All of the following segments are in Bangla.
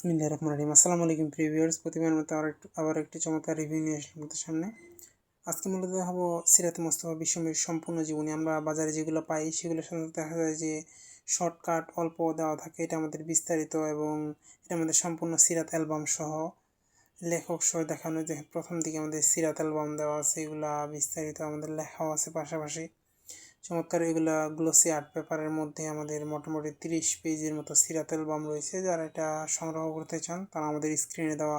বিসমিল্লাহির রহমানির রহিম। আসসালামু আলাইকুম প্রিয় ভিউয়ার্স, প্রতিবারের মতো আবার একটি চমৎকার রিভিউ নিয়ে আসলাম আপনাদের সামনে। আজকে মূলত দেখাবো সিরাতে মোস্তফা বিশ্বনবীর সম্পূর্ণ জীবনী। আমরা বাজারে যেগুলো পাই সেগুলো সাধারণত দেখা যায় যে শর্টকাট অল্প দেওয়া থাকে। এটা আমাদের বিস্তারিত এবং এটা আমাদের সম্পূর্ণ সিরাত অ্যালবাম সহ লেখক সহ দেখানো, যে প্রথম দিকে আমাদের সিরাত অ্যালবাম দেওয়া আছে, এগুলা বিস্তারিত আমাদের লেখাও আছে পাশাপাশি। চমৎকার এগুলা গ্লোসি আর্ট পেপারের মধ্যে আমাদের মোটামুটি 30 পেজের মতো সিরাত অ্যালবাম রয়েছে। যারা এটা সংগ্রহ করতে চান তারা আমাদের স্ক্রিনে দেওয়া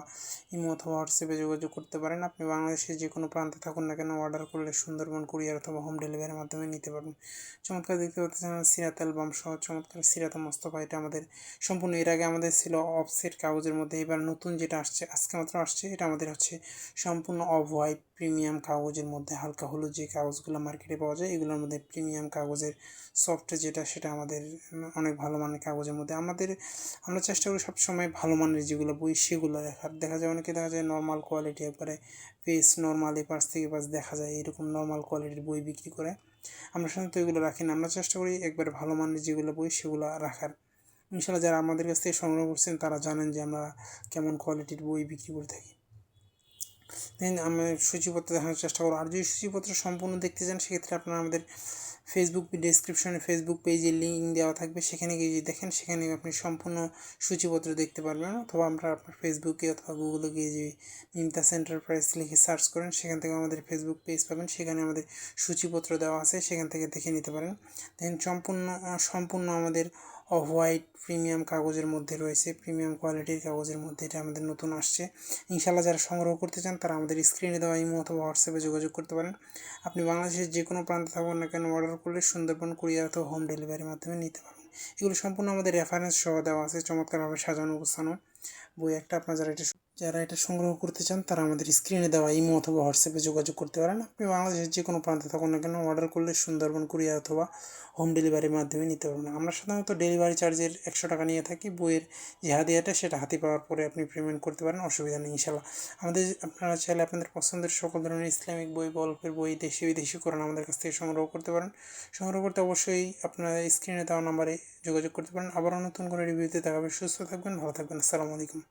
ইমো অথবা হোয়াটসঅ্যাপে যোগাযোগ করতে পারেন। আপনি বাংলাদেশের যে কোনো প্রান্তে থাকুন না কেন, অর্ডার করলে সুন্দরবন কুরিয়ার অথবা হোম ডেলিভারির মাধ্যমে নিতে পারবেন। চমৎকার দেখতে পাচ্ছেন সিরাত অ্যালবাম সহ চমৎকার সিরাত মোস্তফা। এটা আমাদের সম্পূর্ণ, এর আগে আমাদের ছিল অফসেট কাগজের মধ্যে, এবার নতুন যেটা আসছে আজকে মাত্র আসছে, এটা আমাদের হচ্ছে সম্পূর্ণ অফ হোয়াইট প্রিমিয়াম কাগজের মধ্যে। হালকা হলুদ যে কাগজগুলো মার্কেটে পাওয়া যায় এগুলোর মধ্যে প্রিমিয়াম কাগজের সফট যেটা, সেটা আমাদের অনেক ভালো মানের কাগজের মধ্যে। আমরা চেষ্টা করি সবসময় ভালো মানের যেগুলো বই সেগুলো লেখার। দেখা যায় অনেকে দেখা যায় নর্মাল কোয়ালিটি, একবারে পেজ নর্মাল পাশ থেকে পাশ দেখা যায় এরকম নর্মাল কোয়ালিটির বই বিক্রি করে। আমরা সাধারণত এগুলো রাখি না, আমরা চেষ্টা করি একবারে ভালো মানের যেগুলো বই সেগুলো রাখার। ইনশাল্লাহ যারা আমাদের কাছ থেকে সংগ্রহ করছেন তারা জানেন যে আমরা কেমন কোয়ালিটির বই বিক্রি করে থাকি। দেন আমি সূচিপত্র দেখানোর চেষ্টা করবো। আর যদি সূচিপত্র সম্পূর্ণ দেখতে চান সেক্ষেত্রে আপনারা আমাদের ফেসবুক ডেসক্রিপশনে ফেসবুক পেজের লিঙ্ক দেওয়া থাকবে, সেখানে গিয়ে যদি দেখেন সেখানে আপনি সম্পূর্ণ সূচিপত্র দেখতে পারবেন। অথবা আপনার ফেসবুকে অথবা গুগলে গিয়ে যে মিমতাজ এন্টারপ্রাইজ লিখে সার্চ করেন, সেখান থেকে আমাদের ফেসবুক পেজ পাবেন, সেখানে আমাদের সূচিপত্র দেওয়া আছে, সেখান থেকে দেখে নিতে পারেন। দেন সম্পূর্ণ আমাদের অফ হোয়াইট প্রিমিয়াম কাগজের মধ্যে রয়েছে, প্রিমিয়াম কোয়ালিটির কাগজের মধ্যে এটা আমাদের নতুন আসছে। ইনশাল্লাহ যারা সংগ্রহ করতে চান তারা আমাদের স্ক্রিনে দেওয়া ইমো অথবা হোয়াটসঅ্যাপে যোগাযোগ করতে পারেন। আপনি বাংলাদেশের যে কোনো প্রান্তে থাকুন না কেন, অর্ডার করলে সুন্দরবন কুরিয়ার অথবা হোম ডেলিভারির মাধ্যমে নিতে পারবেন। এগুলো সম্পূর্ণ আমাদের রেফারেন্স সহ দেওয়া আছে, চমৎকারভাবে সাজানো গোছানো বই একটা। আপনার যারা এটা সংগ্রহ করতে চান তারা আমাদের স্ক্রিনে দেওয়া ইমো অথবা হোয়াটসঅ্যাপে যোগাযোগ করতে পারেন। আপনি বাংলাদেশের যে কোনো প্রান্তে থাকুন না কেন, অর্ডার করলে সুন্দরবন কুরিয়ার অথবা হোম ডেলিভারির মাধ্যমে নিতে পারবেন। আমরা সাধারণত ডেলিভারি চার্জের 100 টাকা নিয়ে থাকি। বইয়ের যে হাদিয়াটা সেটা হাতে পাওয়ার পরে আপনি পেমেন্ট করতে পারেন, অসুবিধা নেই ইনশাল্লাহ। আপনারা চাইলে আপনাদের পছন্দের সকল ধরনের ইসলামিক বই, গল্পের বই, দেশি বিদেশি কোরআন আমাদের কাছ থেকে সংগ্রহ করতে পারেন। সংগ্রহ করতে অবশ্যই আপনারা স্ক্রিনে দেওয়া নাম্বারে যোগাযোগ করতে পারেন। আবারও নতুন করে রিভিউতে দেখাবে। সুস্থ থাকবেন, ভালো থাকবেন। আসসালামু আলাইকুম।